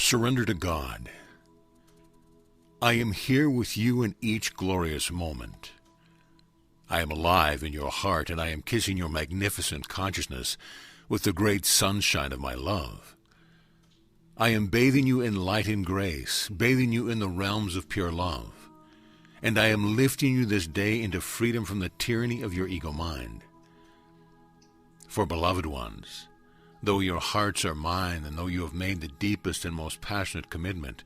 Surrender to God. I am here with you in each glorious moment. I am alive in your heart, and I am kissing your magnificent consciousness with the great sunshine of my love. I am bathing you in light and grace, bathing you in the realms of pure love. And I am lifting you this day into freedom from the tyranny of your ego mind. For, beloved ones, though your hearts are mine, and though you have made the deepest and most passionate commitment,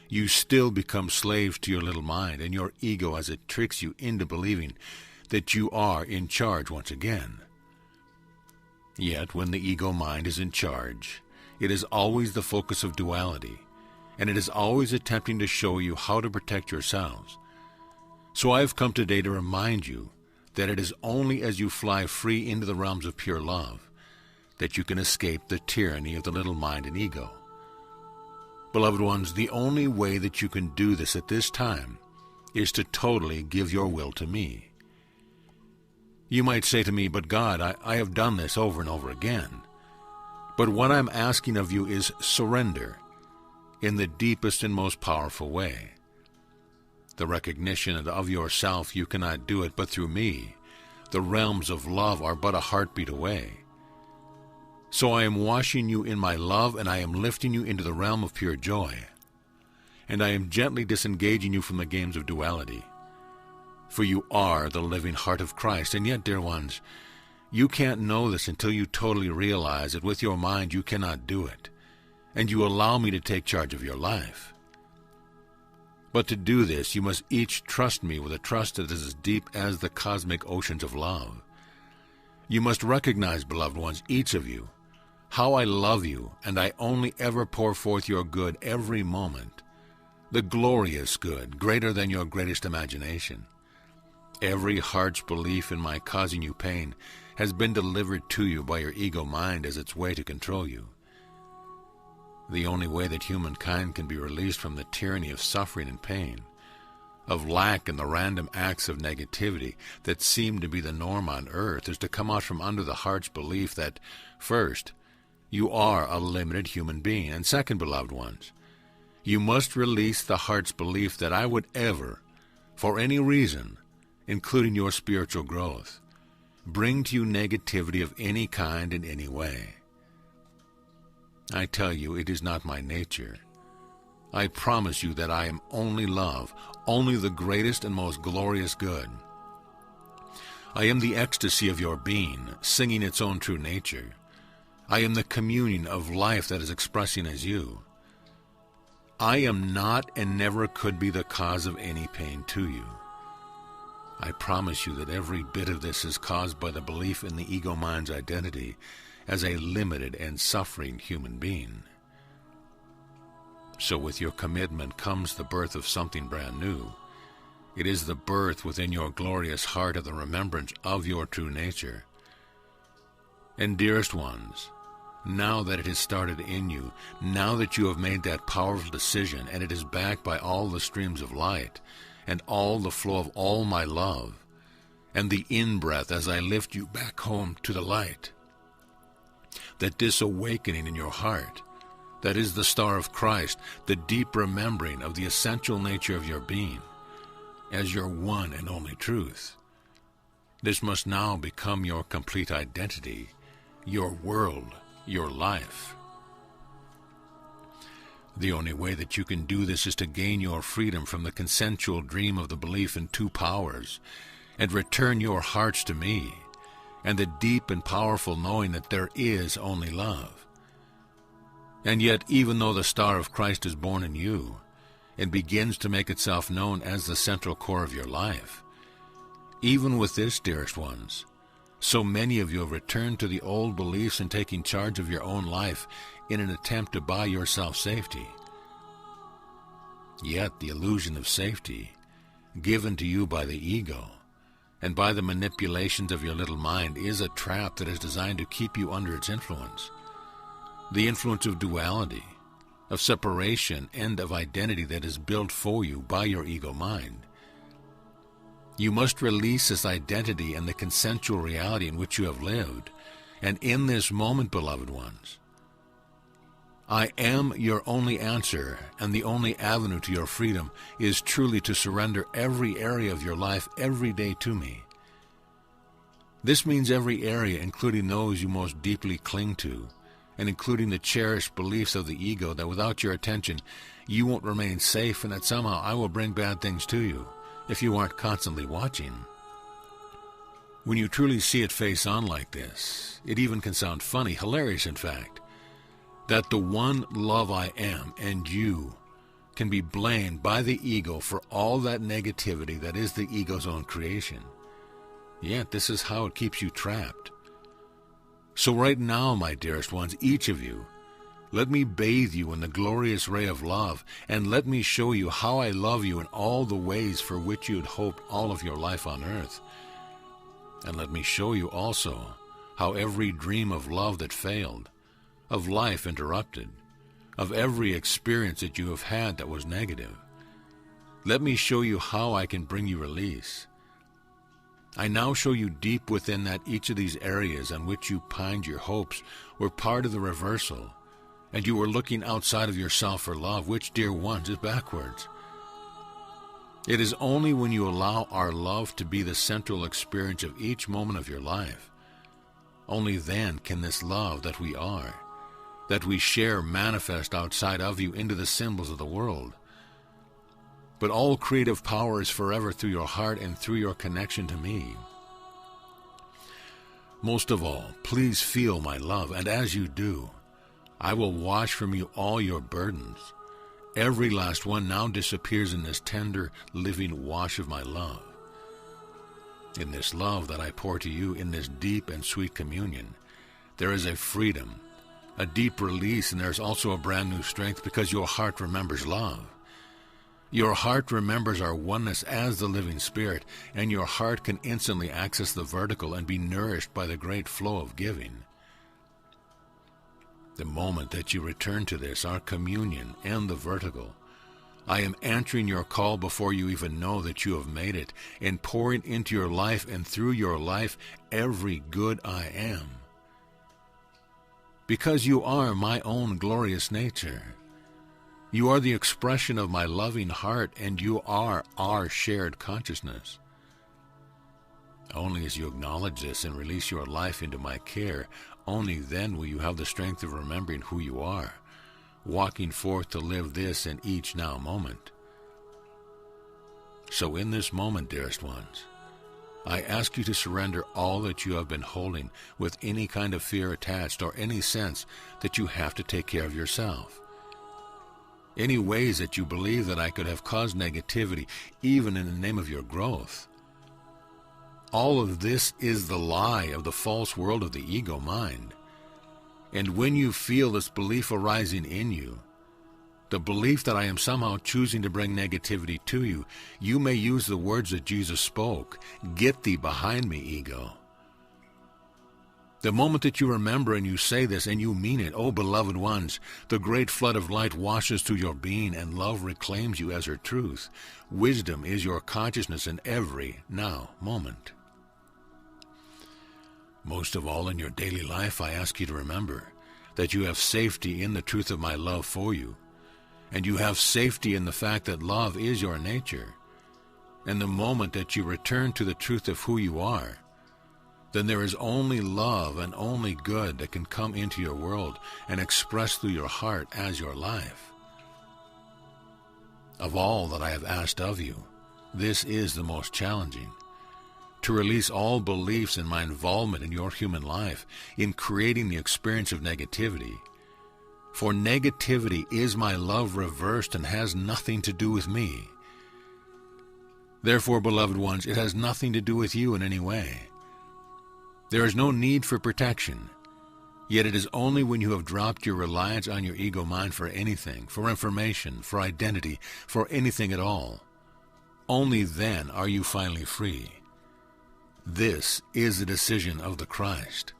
you still become slaves to your little mind and your ego as it tricks you into believing that you are in charge once again. Yet, when the ego mind is in charge, it is always the focus of duality, and it is always attempting to show you how to protect yourselves. So I have come today to remind you that it is only as you fly free into the realms of pure love that you can escape the tyranny of the little mind and ego. Beloved ones, the only way that you can do this at this time is to totally give your will to me. You might say to me, but God, I have done this over and over again. But what I'm asking of you is surrender in the deepest and most powerful way. The recognition of yourself, you cannot do it but through me. The realms of love are but a heartbeat away. So I am washing you in my love, and I am lifting you into the realm of pure joy. And I am gently disengaging you from the games of duality. For you are the living heart of Christ, and yet, dear ones, you can't know this until you totally realize that with your mind you cannot do it, and you allow me to take charge of your life. But to do this, you must each trust me with a trust that is as deep as the cosmic oceans of love. You must recognize, beloved ones, each of you, how I love you, and I only ever pour forth your good every moment, the glorious good, greater than your greatest imagination. Every heart's belief in my causing you pain has been delivered to you by your ego mind as its way to control you. The only way that humankind can be released from the tyranny of suffering and pain, of lack and the random acts of negativity that seem to be the norm on earth, is to come out from under the heart's belief that, first, you are a limited human being, and second, beloved ones, you must release the heart's belief that I would ever, for any reason, including your spiritual growth, bring to you negativity of any kind in any way. I tell you, it is not my nature. I promise you that I am only love, only the greatest and most glorious good. I am the ecstasy of your being, singing its own true nature. I am the communion of life that is expressing as you. I am not and never could be the cause of any pain to you. I promise you that every bit of this is caused by the belief in the ego mind's identity as a limited and suffering human being. So with your commitment comes the birth of something brand new. It is the birth within your glorious heart of the remembrance of your true nature. And dearest ones, now that it has started in you, now that you have made that powerful decision and it is backed by all the streams of light and all the flow of all my love, and the in-breath as I lift you back home to the light, that this awakening in your heart, that is the star of Christ, the deep remembering of the essential nature of your being as your one and only truth, this must now become your complete identity, your world, your life. The only way that you can do this is to gain your freedom from the consensual dream of the belief in two powers, and return your hearts to me, and the deep and powerful knowing that there is only love. And yet, even though the star of Christ is born in you, and begins to make itself known as the central core of your life, even with this, dearest ones, so many of you have returned to the old beliefs and taking charge of your own life in an attempt to buy yourself safety. Yet the illusion of safety, given to you by the ego and by the manipulations of your little mind, is a trap that is designed to keep you under its influence. The influence of duality, of separation, and of identity that is built for you by your ego mind. You must release this identity and the consensual reality in which you have lived. And in this moment, beloved ones, I am your only answer, and the only avenue to your freedom is truly to surrender every area of your life every day to me. This means every area, including those you most deeply cling to, and including the cherished beliefs of the ego that without your attention you won't remain safe and that somehow I will bring bad things to you if you aren't constantly watching. When you truly see it face on like this, it even can sound funny, hilarious in fact, that the one love I am and you can be blamed by the ego for all that negativity that is the ego's own creation. Yet this is how it keeps you trapped. So right now, my dearest ones, each of you, let me bathe you in the glorious ray of love, and let me show you how I love you in all the ways for which you had hoped all of your life on earth. And let me show you also how every dream of love that failed, of life interrupted, of every experience that you have had that was negative, let me show you how I can bring you release. I now show you deep within that each of these areas on which you pined your hopes were part of the reversal, and you were looking outside of yourself for love, which, dear ones, is backwards. It is only when you allow our love to be the central experience of each moment of your life, only then can this love that we are, that we share, manifest outside of you into the symbols of the world. But all creative power is forever through your heart and through your connection to me. Most of all, please feel my love, and as you do, I will wash from you all your burdens. Every last one now disappears in this tender, living wash of my love. In this love that I pour to you, in this deep and sweet communion, there is a freedom, a deep release, and there's also a brand new strength because your heart remembers love. Your heart remembers our oneness as the living spirit, and your heart can instantly access the vertical and be nourished by the great flow of giving. The moment that you return to this, our communion and the vertical, I am answering your call before you even know that you have made it, and pouring into your life and through your life every good I am. Because you are my own glorious nature. You are the expression of my loving heart, and you are our shared consciousness. Only as you acknowledge this and release your life into my care, only then will you have the strength of remembering who you are, walking forth to live this in each now moment. So in this moment, dearest ones, I ask you to surrender all that you have been holding with any kind of fear attached or any sense that you have to take care of yourself. Any ways that you believe that I could have caused negativity, even in the name of your growth. All of this is the lie of the false world of the ego mind. And when you feel this belief arising in you, the belief that I am somehow choosing to bring negativity to you, you may use the words that Jesus spoke, "Get thee behind me, ego." The moment that you remember and you say this and you mean it, oh beloved ones, the great flood of light washes through your being and love reclaims you as her truth. Wisdom is your consciousness in every now moment. Most of all in your daily life, I ask you to remember that you have safety in the truth of my love for you, and you have safety in the fact that love is your nature. And the moment that you return to the truth of who you are, then there is only love and only good that can come into your world and express through your heart as your life. Of all that I have asked of you, this is the most challenging. To release all beliefs in my involvement in your human life, in creating the experience of negativity. For negativity is my love reversed and has nothing to do with me. Therefore, beloved ones, it has nothing to do with you in any way. There is no need for protection, yet it is only when you have dropped your reliance on your ego mind for anything, for information, for identity, for anything at all, only then are you finally free. This is the decision of the Christ.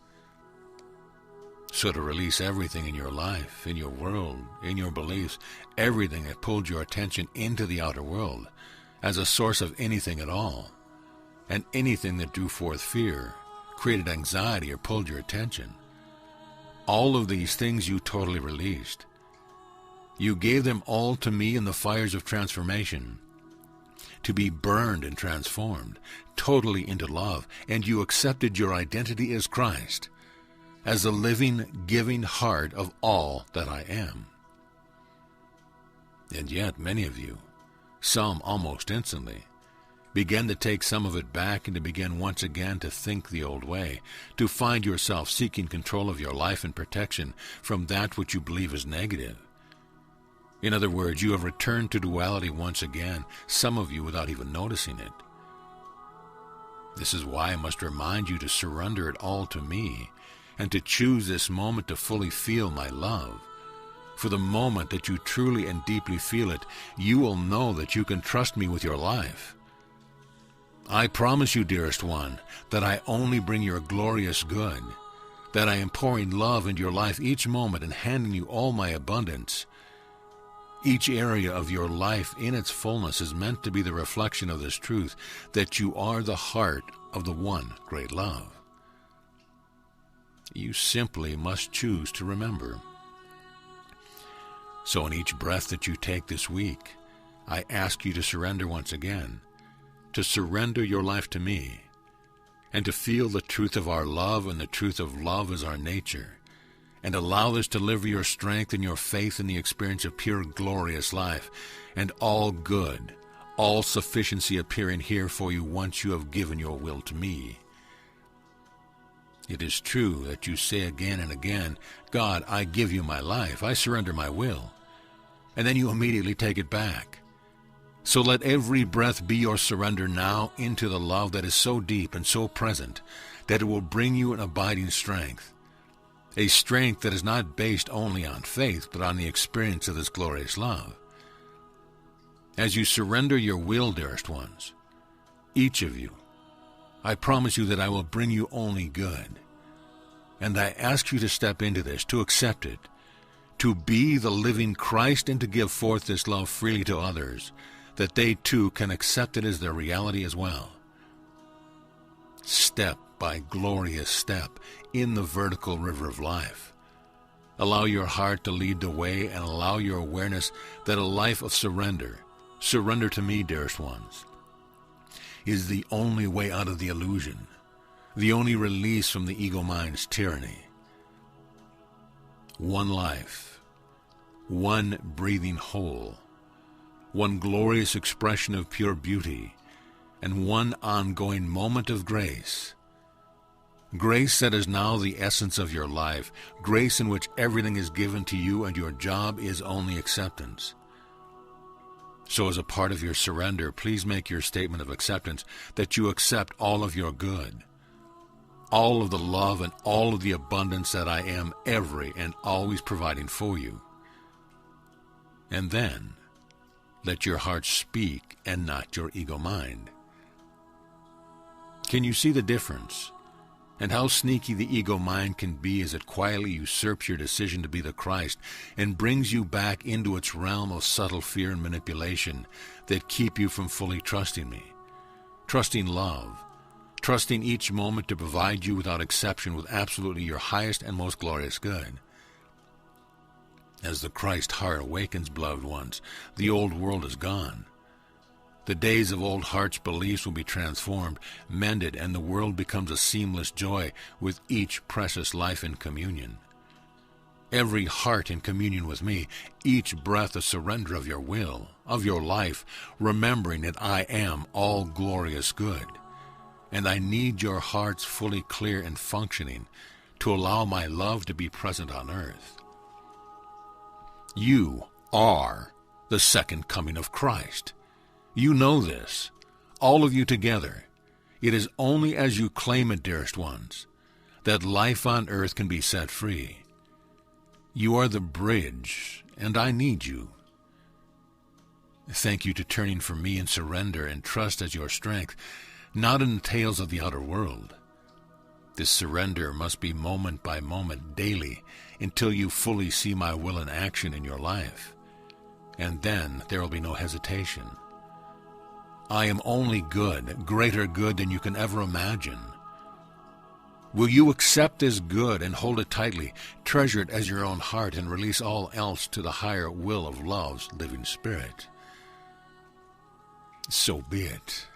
So to release everything in your life, in your world, in your beliefs, everything that pulled your attention into the outer world as a source of anything at all, and anything that drew forth fear, created anxiety, or pulled your attention, all of these things you totally released, You gave them all to me in the fires of transformation, to be burned and transformed, totally into love, and you accepted your identity as Christ, as the living, giving heart of all that I am. And yet many of you, some almost instantly, began to take some of it back and to begin once again to think the old way, to find yourself seeking control of your life and protection from that which you believe is negative. In other words, you have returned to duality once again, some of you without even noticing it. This is why I must remind you to surrender it all to me and to choose this moment to fully feel my love. For the moment that you truly and deeply feel it, you will know that you can trust me with your life. I promise you, dearest one, that I only bring your glorious good, that I am pouring love into your life each moment and handing you all my abundance. Each area of your life in its fullness is meant to be the reflection of this truth, that you are the heart of the one great love. You simply must choose to remember. So in each breath that you take this week, I ask you to surrender once again, to surrender your life to me, and to feel the truth of our love and the truth of love as our nature, and allow this to deliver your strength and your faith in the experience of pure glorious life, and all good, all sufficiency appearing here for you once you have given your will to me. It is true that you say again and again, God, I give you my life, I surrender my will, and then you immediately take it back. So let every breath be your surrender now into the love that is so deep and so present that it will bring you an abiding strength, a strength that is not based only on faith, but on the experience of this glorious love. As you surrender your will, dearest ones, each of you, I promise you that I will bring you only good. And I ask you to step into this, to accept it, to be the living Christ and to give forth this love freely to others, that they too can accept it as their reality as well. Step by glorious step in the vertical river of life. Allow your heart to lead the way and allow your awareness that a life of surrender to me, dearest ones, is the only way out of the illusion, the only release from the ego mind's tyranny. One life, one breathing whole, one glorious expression of pure beauty, and one ongoing moment of grace. Grace that is now the essence of your life, grace in which everything is given to you and your job is only acceptance. So as a part of your surrender, please make your statement of acceptance that you accept all of your good, all of the love and all of the abundance that I am every and always providing for you. And then, let your heart speak and not your ego mind. Can you see the difference? And how sneaky the ego mind can be as it quietly usurps your decision to be the Christ and brings you back into its realm of subtle fear and manipulation that keep you from fully trusting me, trusting love, trusting each moment to provide you without exception with absolutely your highest and most glorious good. As the Christ heart awakens, beloved ones, the old world is gone. The days of old heart's beliefs will be transformed, mended, and the world becomes a seamless joy with each precious life in communion. Every heart in communion with me, each breath a surrender of your will, of your life, remembering that I am all glorious good. And I need your hearts fully clear and functioning to allow my love to be present on earth. You are the second coming of Christ. You know this, all of you together. It is only as you claim it, dearest ones, that life on earth can be set free. You are the bridge, and I need you. Thank you to turning from me in surrender and trust as your strength, not in the tales of the outer world. This surrender must be moment by moment, daily, until you fully see my will in action in your life. And then there will be no hesitation. I am only good, greater good than you can ever imagine. Will you accept as good and hold it tightly, treasure it as your own heart, and release all else to the higher will of love's living spirit? So be it.